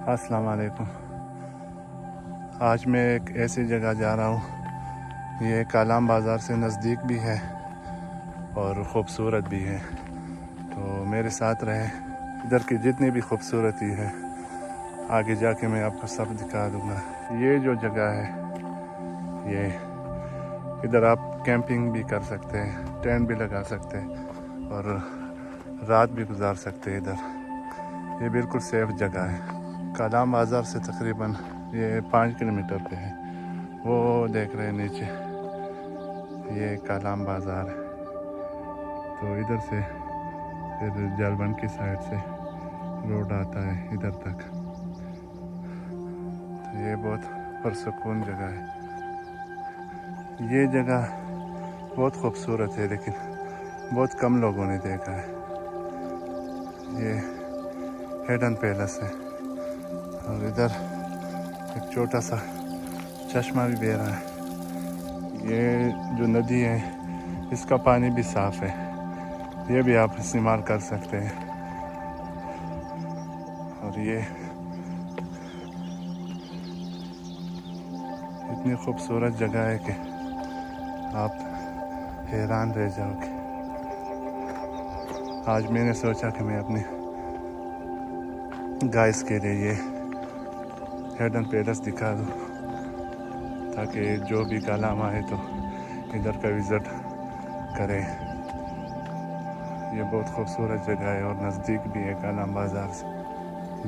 अस्सलाम वालेकुम। आज मैं एक ऐसी जगह जा रहा हूँ, ये कालाम बाज़ार से नज़दीक भी है और ख़ूबसूरत भी है, तो मेरे साथ रहे। इधर की जितनी भी खूबसूरती है आगे जाके मैं आपको सब दिखा दूँगा। ये जो जगह है, ये इधर आप कैंपिंग भी कर सकते हैं, टेंट भी लगा सकते हैं और रात भी गुजार सकते हैं इधर। ये बिल्कुल सेफ़ जगह है। कालाम बाज़ार से तकरीबन ये 5 किलोमीटर पे है। वो देख रहे हैं नीचे, ये कालाम बाज़ार है। तो इधर से फिर जलबन की साइड से रोड आता है इधर तक। तो ये बहुत पुरसुकून जगह है। ये जगह बहुत खूबसूरत है, लेकिन बहुत कम लोगों ने देखा है। ये हिडन पैलेस है और इधर एक छोटा सा चश्मा भी बह रहा है। ये जो नदी है, इसका पानी भी साफ़ है, ये भी आप इस्तेमाल कर सकते हैं। और ये इतनी खूबसूरत जगह है कि आप हैरान रह जाओगे। आज मैंने सोचा कि मैं अपने गाइस के लिए ये हिडन पैलेस दिखा दूँ, ताकि जो भी कालाम आए तो इधर का विज़िट करें। ये बहुत खूबसूरत जगह है और नज़दीक भी है कालाम बाज़ार से,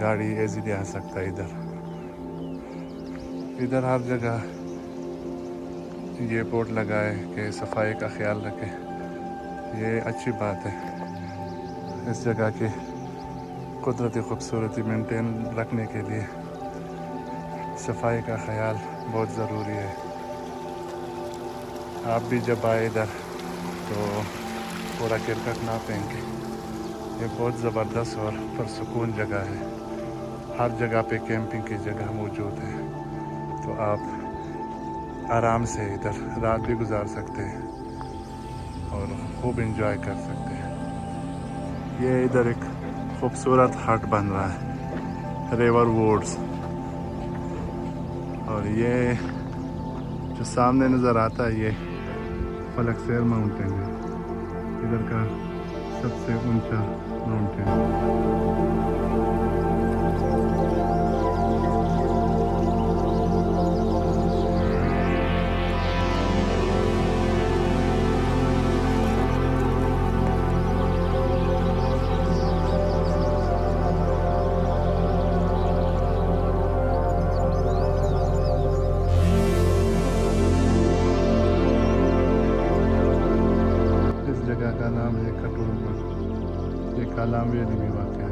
गाड़ी इजीली आ सकता है इधर। इधर हर जगह ये बोर्ड लगा है कि सफाई का ख्याल रखें। ये अच्छी बात है। इस जगह की कुदरती खूबसूरती मेंटेन रखने के लिए सफाई का ख्याल बहुत ज़रूरी है। आप भी जब आए इधर तो पूरा किरकट ना पहनेंगे। ये बहुत ज़बरदस्त और पुरसुकून जगह है। हर जगह पे कैंपिंग की जगह मौजूद है, तो आप आराम से इधर रात भी गुजार सकते हैं और खूब इंजॉय कर सकते हैं। ये इधर एक खूबसूरत हट बन रहा है, रिवर वुड्स। और ये जो सामने नज़र आता है, ये फलकसेर माउंटेन है, इधर का सबसे ऊंचा माउंटेन। जगह का नाम है खटूल। ये कालाम वैली में वाक़ है।